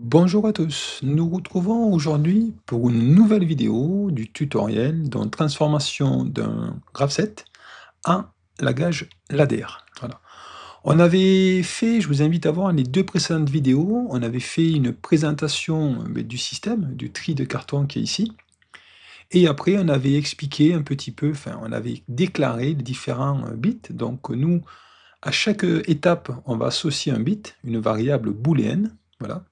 Bonjour à tous, nous nous retrouvons aujourd'hui pour une nouvelle vidéo du tutoriel de transformation d'un graph en langage ladder. Voilà. On avait fait, je vous invite à voir les deux précédentes vidéos, on avait fait une présentation du système, du tri de carton qui est ici, et après on avait expliqué un petit peu, enfin on avait déclaré les différents bits. Donc nous, à chaque étape, on va associer un bit, une variable booléenne, voilà.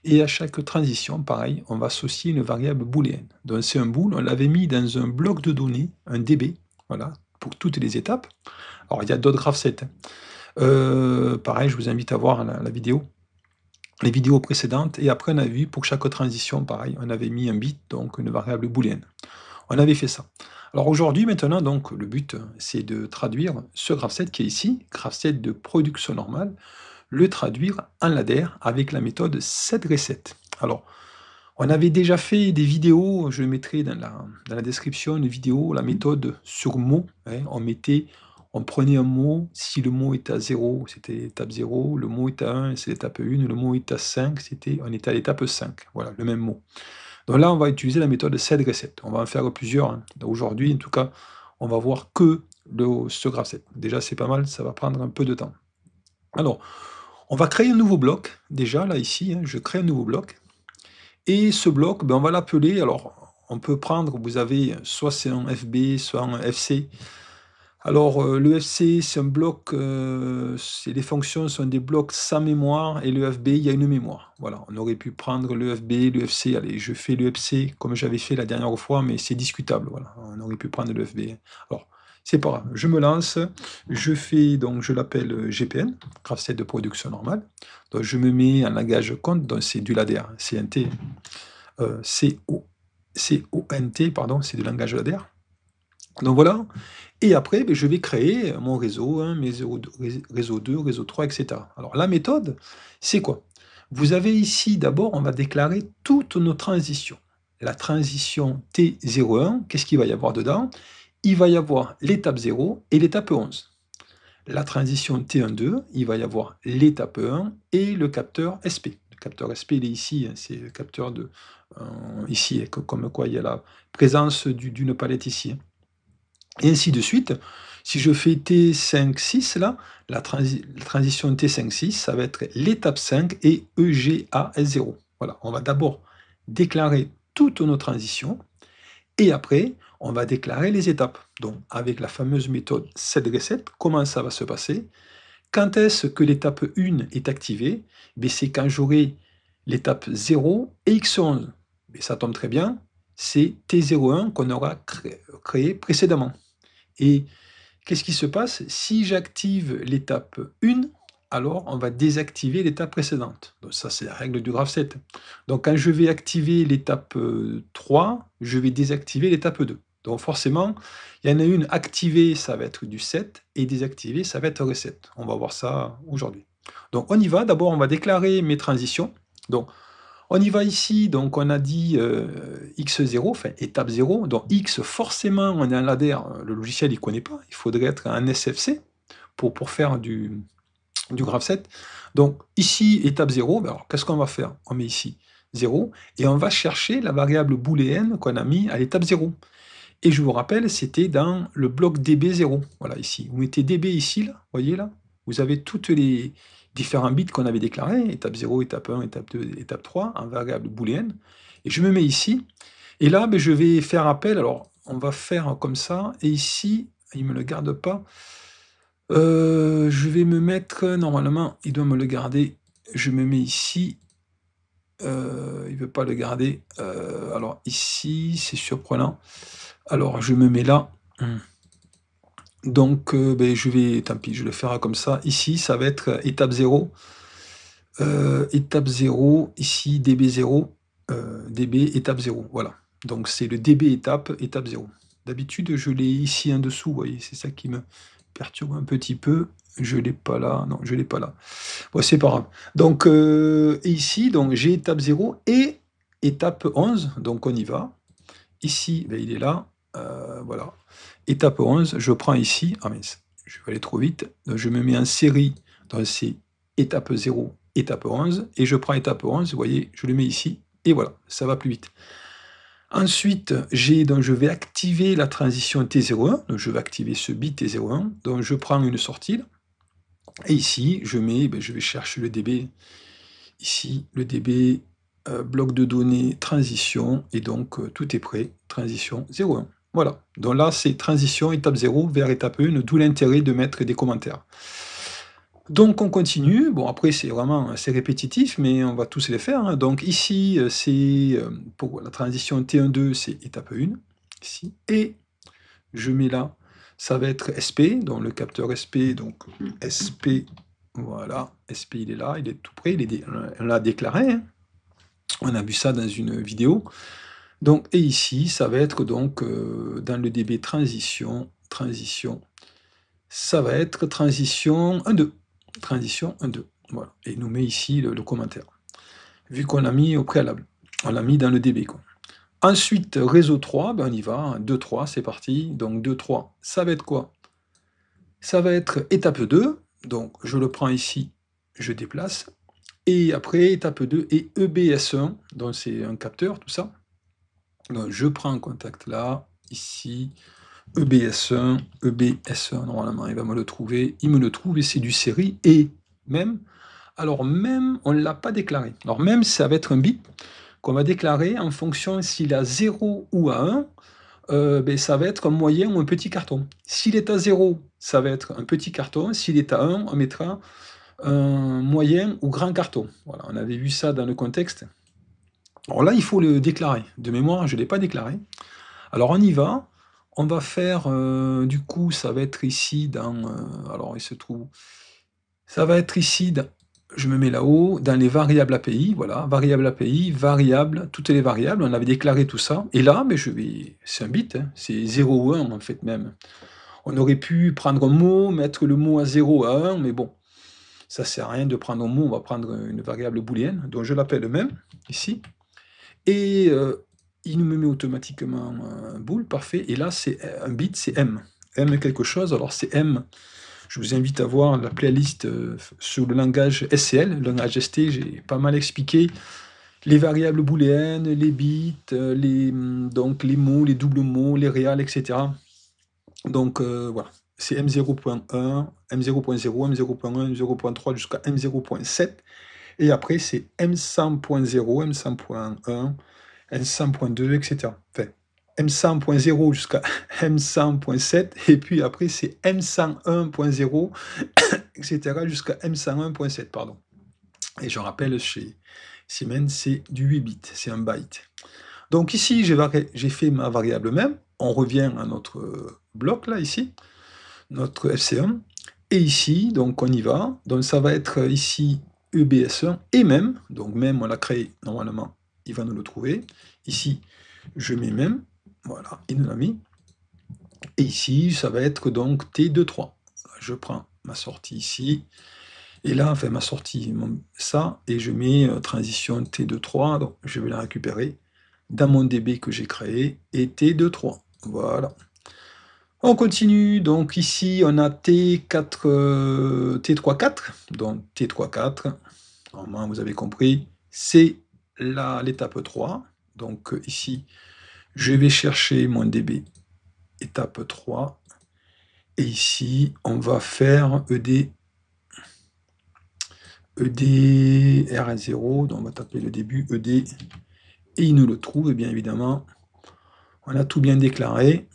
Et à chaque transition, pareil, on va associer une variable booléenne. Donc c'est un bool, on l'avait mis dans un bloc de données, un DB, voilà, pour toutes les étapes. Alors il y a d'autres graph-sets, hein. Pareil, je vous invite à voir la vidéo, les vidéos précédentes. Et après, on a vu pour chaque transition, pareil, on avait mis un bit, donc une variable booléenne. On avait fait ça. Alors aujourd'hui, maintenant, donc, le but, c'est de traduire ce graph-set qui est ici, graph-set de production normale, le traduire en ladder avec la méthode setReset. Alors, on avait déjà fait des vidéos, je mettrai dans la description une vidéo, la méthode sur mot, hein. On prenait un mot, si le mot était à 0, c'était l'étape 0, le mot est à 1, c'est l'étape 1, le mot est à 5, on était à l'étape 5, voilà, le même mot. Donc là, on va utiliser la méthode setReset. On va en faire plusieurs, hein. Aujourd'hui, en tout cas, on va voir que ce graph-set. Déjà, c'est pas mal, ça va prendre un peu de temps. Alors, on va créer un nouveau bloc, déjà, là, ici, hein, je crée un nouveau bloc. Et ce bloc, ben, on va l'appeler, alors, on peut prendre, vous avez, soit c'est un FB, soit un FC. Alors, le FC, c'est un bloc, les fonctions sont des blocs sans mémoire, et le FB, il y a une mémoire. Voilà, on aurait pu prendre le FB, le FC, allez, je fais le FC comme j'avais fait la dernière fois, mais c'est discutable, voilà, on aurait pu prendre le FB. Alors, c'est pas grave, je me lance, je fais, donc je l'appelle GPN, graph-set de production normale. Donc je me mets en langage compte, donc c'est du ladder, CNT, CONT, pardon, c'est du langage ladder. Donc voilà, et après, je vais créer mon réseau 1, mes réseau 2, réseau 3, etc. Alors la méthode, c'est quoi? Vous avez ici, d'abord, on va déclarer toutes nos transitions. La transition T01, qu'est-ce qu'il va y avoir dedans? Il va y avoir l'étape 0 et l'étape 11. La transition T12, il va y avoir l'étape 1 et le capteur SP. Le capteur SP, il est ici, hein, c'est le capteur de... ici, comme quoi il y a la présence d'une palette ici, hein. Et ainsi de suite. Si je fais T5-6, là, la transition T5-6, ça va être l'étape 5 et EGAS0. Voilà, on va d'abord déclarer toutes nos transitions, et après, on va déclarer les étapes. Donc, avec la fameuse méthode setReset, comment ça va se passer? Quand est-ce que l'étape 1 est activée? C'est quand j'aurai l'étape 0 et X11. Mais ça tombe très bien, c'est T01 qu'on aura créé précédemment. Et qu'est-ce qui se passe? Si j'active l'étape 1, alors on va désactiver l'étape précédente. Donc ça, c'est la règle du graph 7. Donc quand je vais activer l'étape 3, je vais désactiver l'étape 2. Donc forcément, il y en a une activée, ça va être du 7, et désactivée, ça va être reset. On va voir ça aujourd'hui. Donc on y va. D'abord, on va déclarer mes transitions. Donc on y va ici, donc on a dit X0, enfin étape 0, donc X, forcément, on est en ladder, le logiciel il ne connaît pas, il faudrait être un SFC pour faire du graph 7. Donc ici, étape 0, ben alors qu'est-ce qu'on va faire? On met ici 0, et on va chercher la variable booléenne qu'on a mis à l'étape 0. Et je vous rappelle, c'était dans le bloc DB0, voilà ici. Vous mettez DB ici, là, voyez là, vous avez toutes les différents bits qu'on avait déclarés, étape 0, étape 1, étape 2, étape 3, en variable booléenne. Et je me mets ici, et là, je vais faire appel, alors on va faire comme ça, et ici, il ne me le garde pas, je vais me mettre, normalement, il doit me le garder, je me mets ici, il ne veut pas le garder, alors ici, c'est surprenant. Alors, je me mets là. Donc, je vais, tant pis, je le ferai comme ça. Ici, ça va être étape 0. Étape 0, ici, DB0, DB étape 0. Voilà. Donc, c'est le DB étape 0. D'habitude, je l'ai ici en dessous, vous voyez, c'est ça qui me perturbe un petit peu. Je ne l'ai pas là. Non, je ne l'ai pas là. Bon, c'est pas grave. Donc, ici, donc, j'ai étape 0 et étape 11. Donc, on y va. Ici, il est là. Voilà. Étape 11, je prends ici, ah mais je vais aller trop vite, donc je me mets en série, donc c'est étape 0 étape 11, et je prends étape 11, vous voyez, je le mets ici, et voilà, ça va plus vite. Ensuite, donc je vais activer la transition T01, donc je vais activer ce bit T01, donc je prends une sortie, là, et ici, je mets, je vais chercher le DB, ici, le DB, bloc de données, transition, et donc tout est prêt, transition 01. Voilà, donc là, c'est transition étape 0 vers étape 1, d'où l'intérêt de mettre des commentaires. Donc on continue, bon après c'est vraiment assez répétitif, mais on va tous les faire, hein. Donc ici, c'est, pour la transition T12, c'est étape 1, ici, et je mets là, ça va être SP, donc le capteur SP, donc SP, voilà, SP il est là, il est tout prêt, on l'a déclaré, hein. On a vu ça dans une vidéo. Donc, et ici, ça va être donc dans le DB transition, ça va être transition 1.2. Transition 1.2. Voilà. Et il nous met ici le commentaire. Vu qu'on l'a mis au préalable. On l'a mis dans le DB, quoi. Ensuite, réseau 3, on y va. 2.3, c'est parti. Donc 2.3, ça va être quoi? Ça va être étape 2. Donc je le prends ici, je déplace. Et après, étape 2 et EBS1. Donc c'est un capteur, tout ça. Donc je prends un contact là, ici. EBS1, EBS1, normalement, il va me le trouver. Il me le trouve et c'est du série. Et même, alors même, on ne l'a pas déclaré. Alors même, ça va être un bit qu'on va déclarer en fonction s'il a 0 ou à 1, ça va être un moyen ou un petit carton. S'il est à 0, ça va être un petit carton. S'il est à 1, on mettra un moyen ou grand carton. Voilà, on avait vu ça dans le contexte. Alors là, il faut le déclarer. De mémoire, je ne l'ai pas déclaré. Alors on y va. On va faire, du coup, ça va être ici dans, alors il se trouve, ça va être ici, je me mets là-haut, dans les variables API, voilà, variable API, variable, toutes les variables, on avait déclaré tout ça, et là, mais c'est un bit, hein, c'est 0 ou 1 en fait même. On aurait pu prendre un mot, mettre le mot à 0 à 1, mais bon, ça sert à rien de prendre un mot, on va prendre une variable booléenne, donc je l'appelle même, ici, et il me met automatiquement un bool, parfait, et là, c'est un bit, c'est M. M quelque chose, alors c'est M. Je vous invite à voir la playlist sur le langage SCL, le langage ST, j'ai pas mal expliqué les variables booléennes, les bits, donc les mots, les doubles mots, les réals, etc. Donc voilà, c'est M0.1, M0.0, M0.1, M0.3 jusqu'à M0.7, et après c'est M100.0, M100.1, M100.2, etc. Enfin, M100.0 jusqu'à M100.7, et puis après c'est M101.0, etc. jusqu'à M101.7, pardon. Et je rappelle, chez Siemens, c'est du 8 bits, c'est un byte. Donc ici, j'ai fait ma variable même, on revient à notre bloc là, ici, notre FC1, et ici, donc on y va, donc ça va être ici EBS1, et même, donc même on l'a créé, normalement, il va nous le trouver, ici, je mets même, voilà, il nous l'a mis, et ici, ça va être donc T23, je prends ma sortie ici, et là, enfin ma sortie, ça, et je mets transition T23, donc je vais la récupérer dans mon DB que j'ai créé, et T23, voilà. On continue, donc ici on a T4, T34, donc T34, normalement vous avez compris, c'est l'étape 3, donc ici je vais chercher mon DB étape 3, et ici on va faire ED R0, donc on va taper le début ED, et il nous le trouve, bien évidemment, on a tout bien déclaré.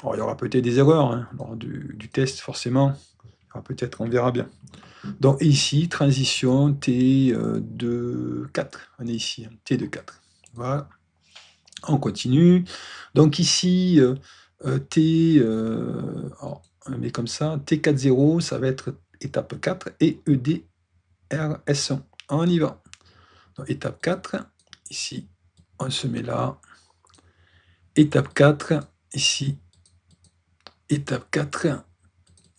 Alors, il y aura peut-être des erreurs hein, lors du test, forcément. Peut-être, on verra bien. Donc ici, transition T de 4. On est ici, hein, T de 4. Voilà. On continue. Donc ici, alors, on met comme ça, T40, ça va être étape 4 et EDRS1. On y va. Donc, étape 4, ici, on se met là. Étape 4, ici. Étape 4,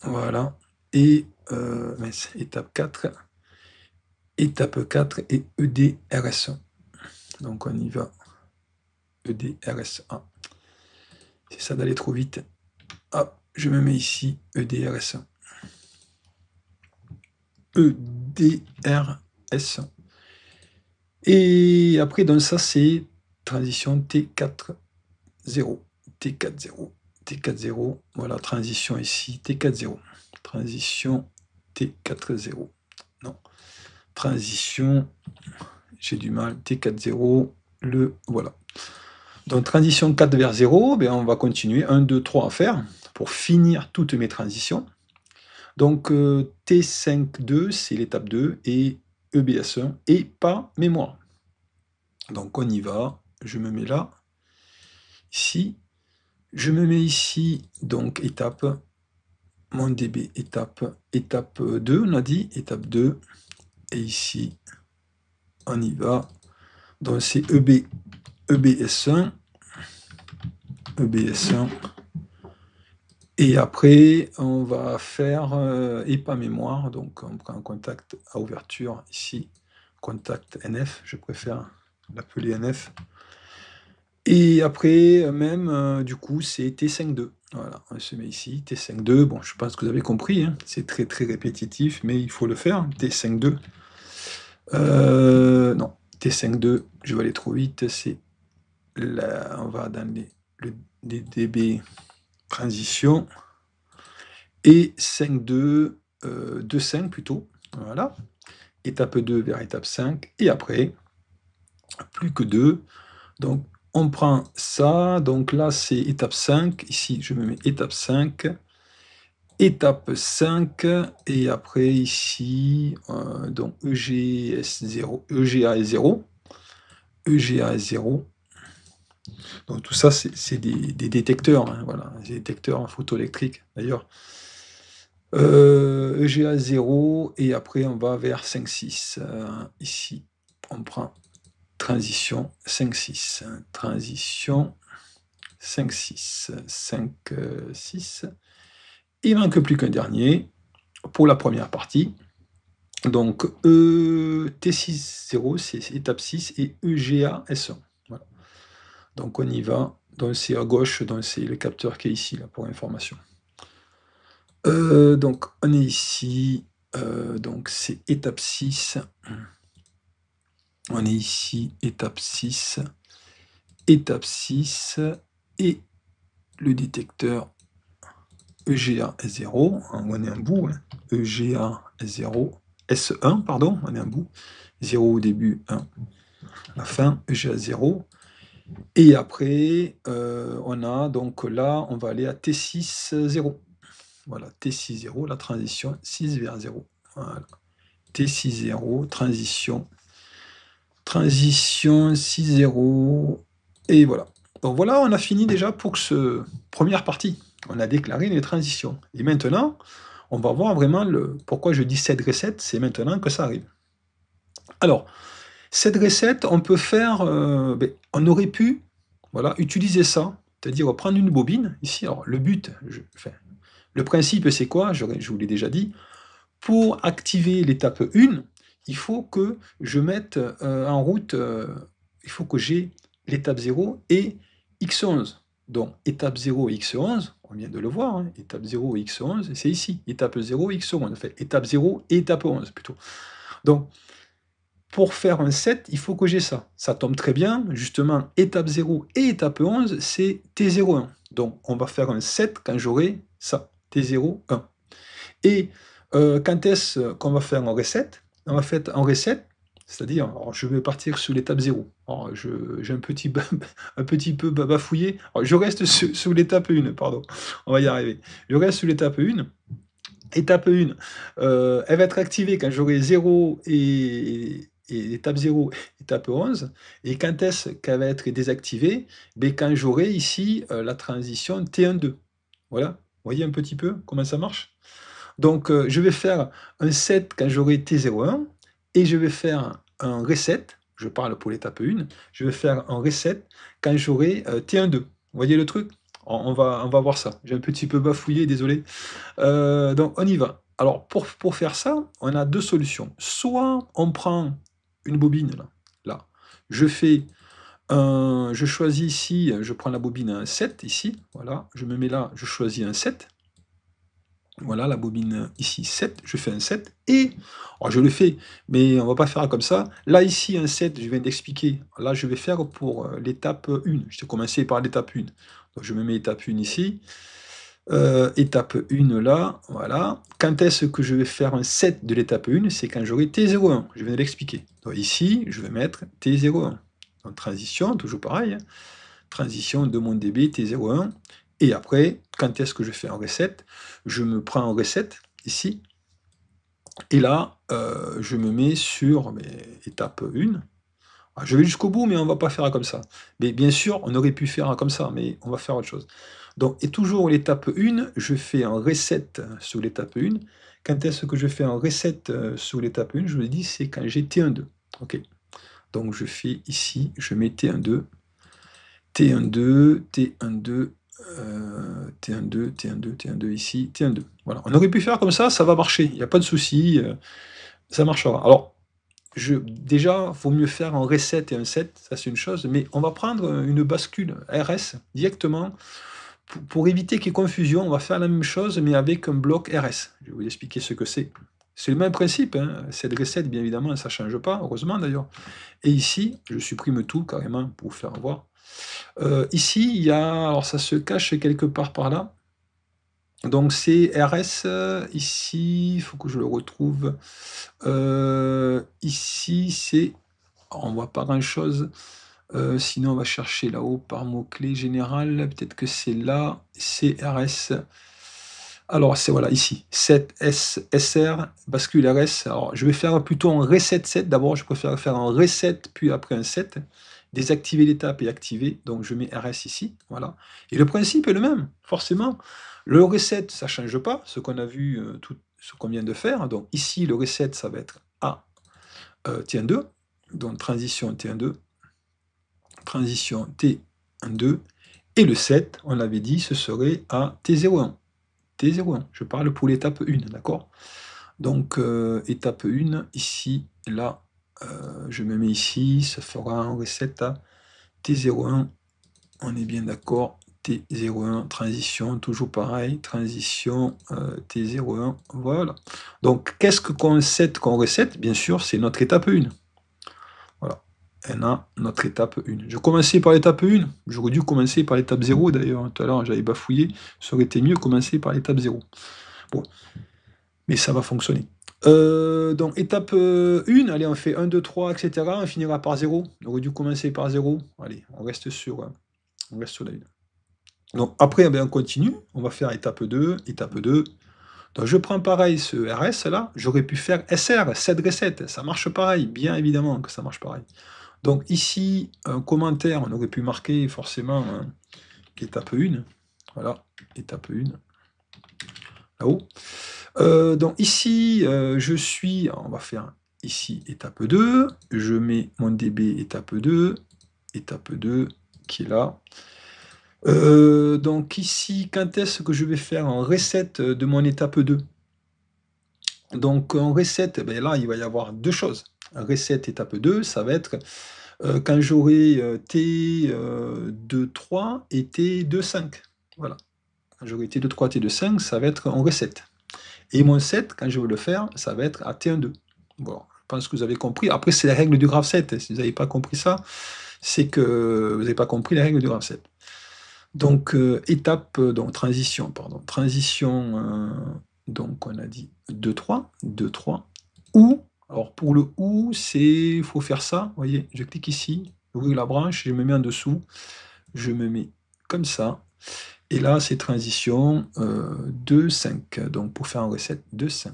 voilà. Et étape 4 et EDRS1. Donc on y va. EDRS1. C'est ça d'aller trop vite. Hop, je me mets ici, EDRS1. EDRS1. S. Et après, donc ça, c'est transition T4, 0. T4, 0. T4, 0. Voilà, transition ici, T4, 0. Transition T4, 0. Non. Transition, j'ai du mal, T4, 0. Voilà. Donc, transition 4 vers 0, ben, on va continuer 1, 2, 3 à faire pour finir toutes mes transitions. Donc, T5, 2, c'est l'étape 2, et EBS1, et pas mémoire. Donc, on y va. Je me mets là, ici. Je me mets ici, donc, étape, mon DB, étape 2, on a dit, étape 2. Et ici, on y va. Donc, c'est EBS1. EBS1. Et après, on va faire et pas mémoire. Donc, on prend un contact à ouverture ici. Contact NF, je préfère l'appeler NF. Et après, même, du coup, c'est T5.2. Voilà, on se met ici, T5.2. Bon, je pense que vous avez compris, hein, c'est très très répétitif, mais il faut le faire. T5.2. Non, T5.2, je vais aller trop vite. C'est là, on va dans les DB transition. Et 5.2, 2.5 plutôt. Voilà. Étape 2 vers étape 5. Et après, plus que 2. Donc, on prend ça. Donc là, c'est étape 5. Ici, je me mets étape 5. Étape 5. Et après, ici, donc EGS0, EGA est 0. EGA est 0. Donc tout ça, c'est des détecteurs. Hein, voilà, des détecteurs photoélectriques. D'ailleurs, EGA 0, et après on va vers 5.6. Ici, on prend transition 5.6. Transition 5.6. 5.6. Il ne manque plus qu'un dernier pour la première partie. Donc T6, 0, c'est étape 6, et EGA S1. Voilà. Donc on y va. Donc c'est à gauche, donc c'est le capteur qui est ici, là, pour information. Donc, on est ici, donc c'est étape 6. On est ici, étape 6. Étape 6, et le détecteur EGA 0, on est un bout, hein. EGA 0, S1, pardon, on est un bout. 0 au début, 1 à la fin, EGA 0. Et après, on a, donc là, on va aller à T6, 0. Voilà, T6, 0, la transition 6 vers 0. Voilà. T6, 0, transition 6, 0. Et voilà. Donc voilà, on a fini déjà pour cette première partie. On a déclaré les transitions. Et maintenant, on va voir vraiment pourquoi je dis set reset, c'est maintenant que ça arrive. Alors, cette recette, on peut faire, on aurait pu, voilà, utiliser ça, c'est-à-dire prendre une bobine, ici, alors le but, le principe c'est quoi? Je vous l'ai déjà dit, pour activer l'étape 1, il faut que je mette en route, il faut que j'ai l'étape 0 et X11. Donc, étape 0 et X11, on vient de le voir, hein, étape 0 et X11, c'est ici, étape 0 et X11, en fait, étape 0 et étape 11 plutôt. Donc, pour faire un set, il faut que j'ai ça. Ça tombe très bien, justement, étape 0 et étape 11, c'est T01. Donc, on va faire un set quand j'aurai ça, T0, 1. Et quand est-ce qu'on va faire un reset? On va faire un reset, c'est-à-dire, je vais partir sur l'étape 0. J'ai un petit peu bafouillé. Alors, je reste sous l'étape 1, pardon. On va y arriver. Je reste sous l'étape 1. Étape 1, elle va être activée quand j'aurai 0 et étape 0, étape 11. Et quand est-ce qu'elle va être désactivée? Quand j'aurai ici la transition T1-2. Voilà, vous voyez un petit peu comment ça marche? Donc, je vais faire un set quand j'aurai T01, et je vais faire un reset, je parle pour l'étape 1, je vais faire un reset quand j'aurai T12. Vous voyez le truc? On va voir ça. J'ai un petit peu bafouillé, désolé. Donc, on y va. Alors, pour faire ça, on a deux solutions. Soit on prend une bobine, là. Je choisis ici, je prends la bobine à un 7, ici, voilà. Je me mets là, je choisis un 7. Voilà, la bobine ici 7, je fais un 7, et alors je le fais, mais on va pas faire comme ça. Là, ici, un 7, je viens d'expliquer. Là, je vais faire pour l'étape 1. Je vais commencer par l'étape 1. Donc, je me mets étape 1 ici. Étape 1 là, voilà. Quand est-ce que je vais faire un 7 de l'étape 1? C'est quand j'aurai T01. Je viens de l'expliquer. Donc, ici, je vais mettre T01. Donc, transition, toujours pareil. Hein. Transition de mon dB T01. Et après, quand est-ce que je fais un reset? Je me prends un reset, ici, et là, je me mets sur étape 1. Ah, je vais jusqu'au bout, mais on va pas faire comme ça. Mais bien sûr, on aurait pu faire comme ça, mais on va faire autre chose. Donc, et toujours l'étape 1, je fais un reset sur l'étape 1. Quand est-ce que je fais un reset sur l'étape 1? Je vous l'ai dit, c'est quand j'ai T12. OK. Donc, je fais ici, je mets T12, T12, T12, T12, T12, T12 ici, T12. Voilà. On aurait pu faire comme ça va marcher. Il n'y a pas de souci, ça marchera. Alors, déjà, il vaut mieux faire un reset et un set, ça c'est une chose, mais on va prendre une bascule RS directement. Pour éviter qu'il y ait confusion, on va faire la même chose, mais avec un bloc RS. Je vais vous expliquer ce que c'est. C'est le même principe, hein. Cette reset, bien évidemment, ça ne change pas, heureusement d'ailleurs. Et ici, je supprime tout carrément pour vous faire voir. Ici, il y a, alors ça se cache quelque part par là. Donc c'est RS, ici, il faut que je le retrouve. Ici, c'est, on voit pas grand-chose. Sinon, on va chercher là-haut par mot-clé général. Peut-être que c'est là, CRS. Alors, c'est voilà, ici, 7S, SR, bascule RS. Alors, je vais faire plutôt un reset 7. D'abord, je préfère faire un reset, puis après un 7. Désactiver l'étape et activer. Donc, je mets RS ici. Voilà. Et le principe est le même, forcément. Le reset, ça ne change pas, ce qu'on a vu, tout ce qu'on vient de faire. Donc, ici, le reset, ça va être A, T12. Donc, transition T12. Transition T12, et le 7, on l'avait dit, ce serait à T01. T01, je parle pour l'étape 1, d'accord? Donc, étape 1, ici, là, je me mets ici, ça fera un reset à T01, on est bien d'accord, T01, transition, toujours pareil, transition T01, voilà. Donc, qu'est-ce qu'on set, qu'on reset? Bien sûr, c'est notre étape 1. Voilà. On a notre étape 1. Je commençais par l'étape 1, j'aurais dû commencer par l'étape 0 d'ailleurs, tout à l'heure j'avais bafouillé, ça aurait été mieux commencer par l'étape 0. Bon, mais ça va fonctionner. Donc étape 1, allez on fait 1, 2, 3, etc. On finira par 0, on aurait dû commencer par 0. Allez, on reste sur la 1. Donc après, on continue, on va faire étape 2, étape 2. Donc je prends pareil ce RS là, j'aurais pu faire SR, 7 reset, ça marche pareil, bien évidemment que ça marche pareil. Donc ici, un commentaire, on aurait pu marquer forcément étape 1. Voilà, étape 1. Là-haut. Donc ici, je suis, on va faire ici étape 2. Je mets mon dB étape 2 qui est là. Donc ici, quand est-ce que je vais faire un reset de mon étape 2? Donc un reset, ben là, il va y avoir deux choses. Un reset étape 2, ça va être quand j'aurai T23 et T25. Voilà. Quand j'aurai T23, T25, ça va être en reset. Et mon 7, quand je vais le faire, ça va être à T12. Bon, je pense que vous avez compris. Après, c'est la règle du graphe 7. Si vous n'avez pas compris ça, c'est que vous n'avez pas compris la règle du graphe 7. Donc, étape, donc transition, pardon. Transition, donc on a dit 2-3, 2-3, ou, alors pour le ou, il faut faire ça, vous voyez, je clique ici, ouvrir la branche, je me mets en dessous, je me mets comme ça, et là c'est transition 2-5, donc pour faire un reset 2-5,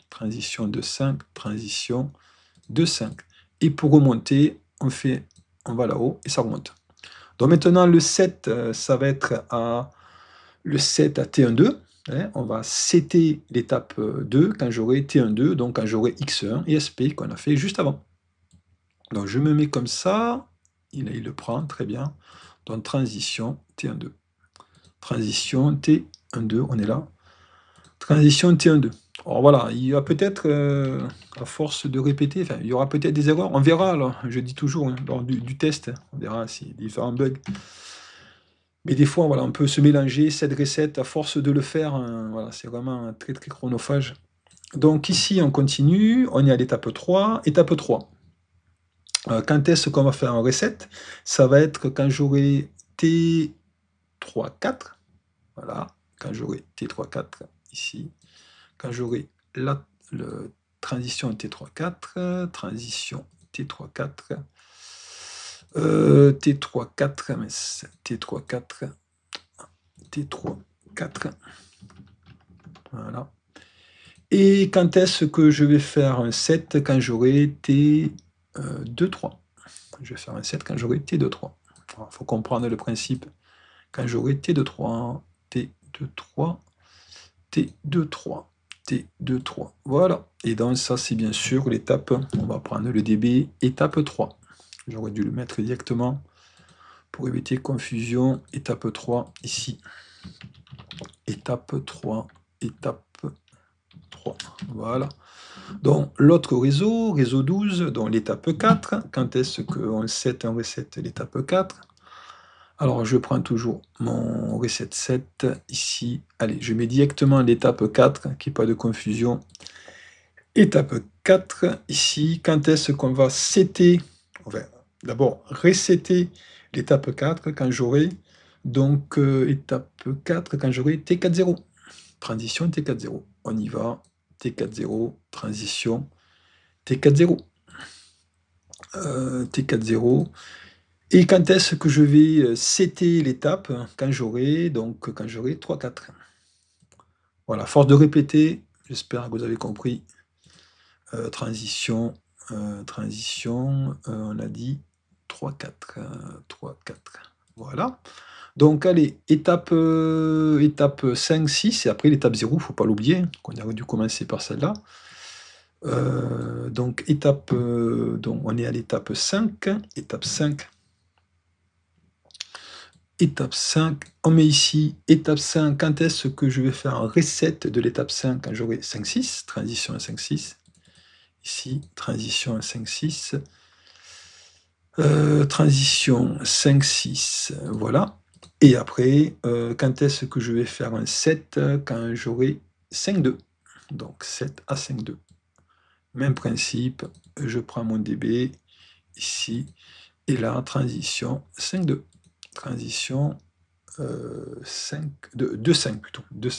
transition 2-5, transition 2-5, et pour remonter, on va là-haut, et ça remonte. Donc maintenant, le 7, ça va être le 7 à T12. Hein, on va setter l'étape 2 quand j'aurai T12, donc quand j'aurai X1 et SP qu'on a fait juste avant. Donc je me mets comme ça, il le prend, très bien. Donc transition T12. Transition T12, on est là. Transition T12. Alors voilà, il y a peut-être, à force de répéter, il y aura peut-être des erreurs, on verra, alors, je dis toujours, hein, lors du test, on verra s'il y a différents bugs. Mais des fois, voilà, on peut se mélanger, cette recette, à force de le faire, voilà, c'est vraiment très, très chronophage. Donc ici, on continue, on est à l'étape 3. Étape 3. Quand est-ce qu'on va faire une recette? Ça va être quand j'aurai T3, 4. Voilà, quand j'aurai T3, 4 ici. Quand j'aurai la transition T3, 4, transition T3, 4, T3, 4, mais T3, 4, T3, 4. Voilà. Et quand est-ce que je vais faire un 7? Quand j'aurai T2, 3. Je vais faire un 7 quand j'aurai T2, 3. Il faut comprendre le principe. Quand j'aurai T2, 3, T2, 3, T2, 3, T2, 3. Voilà. Et donc ça, c'est bien sûr l'étape, on va prendre le dB, étape 3. J'aurais dû le mettre directement pour éviter confusion. Étape 3, ici. Étape 3, étape 3. Voilà. Donc l'autre réseau, réseau 12, donc l'étape 4. Quand est-ce qu'on set un reset l'étape 4? Alors je prends toujours mon reset 7 ici. Allez, je mets directement l'étape 4, qu'il n'y ait pas de confusion. Étape 4, ici. Quand est-ce qu'on va setter, enfin, d'abord resetter l'étape 4 quand j'aurai, donc étape 4 quand j'aurai T4.0. Transition T4.0. On y va. T4.0, transition T4.0. T4.0. Et quand est-ce que je vais setter l'étape? Quand j'aurai 3.4. Voilà, force de répéter, j'espère que vous avez compris. Transition, on a dit 3.4. 3.4. Voilà. Donc, allez, étape 5, 6, et après l'étape 0, il ne faut pas l'oublier, qu'on aurait dû commencer par celle-là. Donc, donc, on est à l'étape 5. Étape 5. Étape 5, on met ici, étape 5, quand est-ce que je vais faire un reset de l'étape 5 quand j'aurai 5, 6, transition à 5, 6. Ici, transition à 5, 6. Transition 5, 6, voilà. Et après, quand est-ce que je vais faire un 7 quand j'aurai 5, 2. Donc 7 à 5, 2. Même principe, je prends mon dB ici, et là, transition 5, 2. Transition 5, 2, 5 plutôt. 2,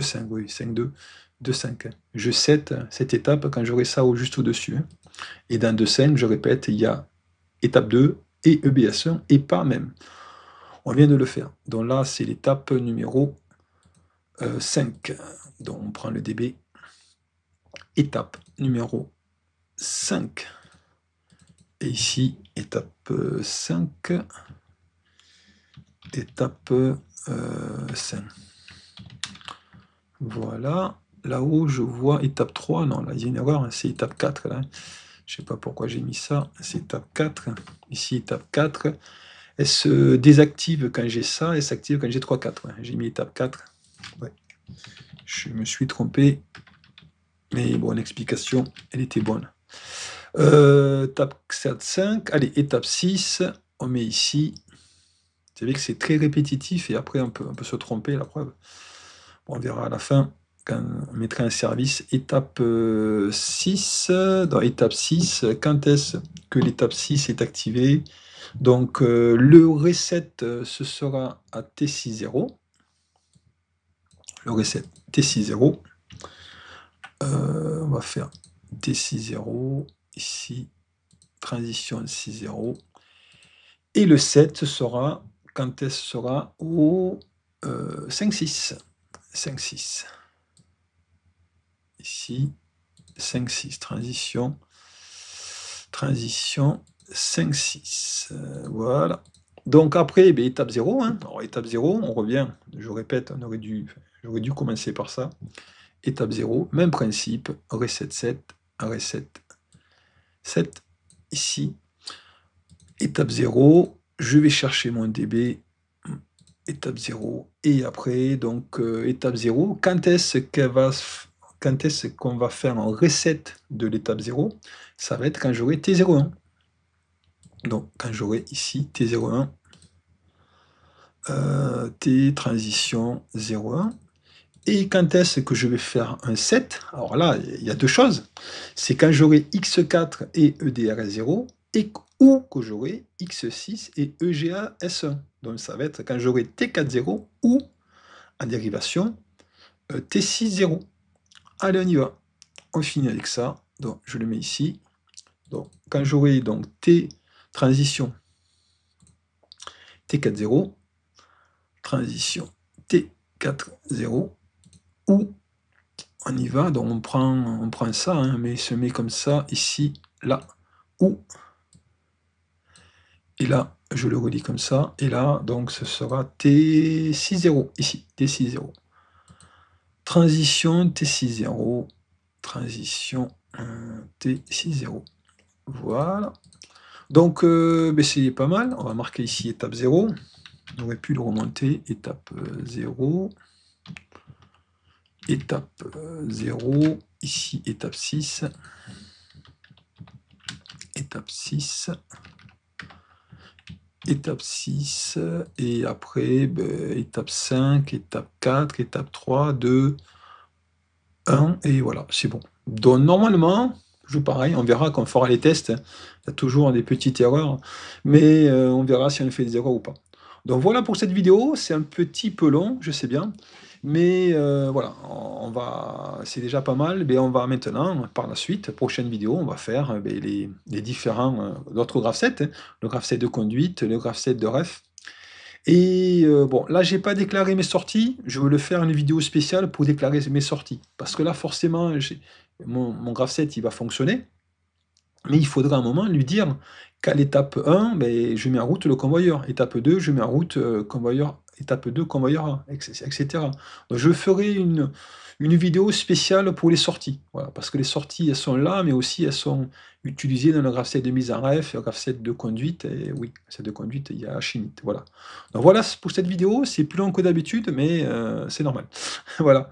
5, oui, 5, 2, 2, 5. Je set cette étape quand j'aurai ça juste au-dessus. Hein. Et dans 2, 5, je répète, il y a étape 2 et EBS1 et pas même. On vient de le faire. Donc là, c'est l'étape numéro 5. Donc on prend le dB. Étape numéro 5. Et ici, étape 5. Étape 5. Voilà. Là-haut, je vois étape 3. Non, là, il y a une erreur. C'est étape 4. Là. Je ne sais pas pourquoi j'ai mis ça. C'est étape 4. Ici, étape 4. Elle se désactive quand j'ai ça. Elle s'active quand j'ai 3, 4. Ouais. J'ai mis étape 4. Ouais. Je me suis trompé. Mais bon, l'explication, elle était bonne. Étape 7, 5. Allez, étape 6. On met ici. Vous savez que c'est très répétitif et après, on peut se tromper, la preuve. Bon, on verra à la fin. Quand on mettra un service, étape 6, dans étape 6, quand est-ce que l'étape 6 est activée? Donc le reset, ce sera à T60. Le reset T60. On va faire T60, ici, transition 6.0. Et le 7, ce sera, quand est-ce sera au 5.6. 5.6. Ici, 5.6, transition 5.6. Voilà. Donc après, étape 0. Hein. Alors, étape 0, on revient. Je répète, j'aurais dû commencer par ça. Étape 0, même principe, reset 7, reset 7, ici. Étape 0, je vais chercher mon dB. Étape 0. Et après, donc, étape 0, quand est-ce qu'on va faire un reset de l'étape 0? Ça va être quand j'aurai T01. Donc, quand j'aurai ici T01, T transition 0,1. Et quand est-ce que je vais faire un set? Alors là, il y a deux choses. C'est quand j'aurai x4 et EDR0, ou que j'aurai x6 et EGA S1. Donc ça va être quand j'aurai T40 ou, en dérivation, T60. Allez, on y va. On finit avec ça. Donc je le mets ici. Donc quand j'aurai donc T transition T40, transition T40, ou on y va, donc on prend ça, hein, mais il se met comme ça, ici, là, ou, et là, je le relis comme ça, et là, donc ce sera T60, ici, T60. Transition T60, transition T60. Voilà. Donc, c'est pas mal, on va marquer ici étape 0, on aurait pu le remonter, étape 0, étape 0, ici étape 6, étape 6, étape 6, et après étape 5, étape 4, étape 3, 2, 1, et voilà, c'est bon. Donc normalement, pareil, on verra quand on fera les tests, il y a toujours des petites erreurs, mais on verra si on fait des erreurs ou pas. Donc voilà pour cette vidéo, c'est un petit peu long, je sais bien, mais voilà, c'est déjà pas mal, mais on va maintenant, par la suite, prochaine vidéo, on va faire les différents d'autres graph sets, hein, le graph set de conduite, le graph set de ref. Et bon, là, j'ai pas déclaré mes sorties, je veux le faire une vidéo spéciale pour déclarer mes sorties. Parce que là, forcément, mon graph set, il va fonctionner, mais il faudra un moment lui dire qu'à l'étape 1, je mets en route le convoyeur. Étape 2, je mets en route convoyeur. Étape 2, convoyeur 1, etc. Donc je ferai une vidéo spéciale pour les sorties. Voilà, parce que les sorties, elles sont là, mais aussi elles sont utilisées dans le graph set de mise en ref, le graph set de conduite. Et oui, set de conduite, il y a Shinit. Voilà. Donc voilà pour cette vidéo. C'est plus long que d'habitude, mais c'est normal. Voilà.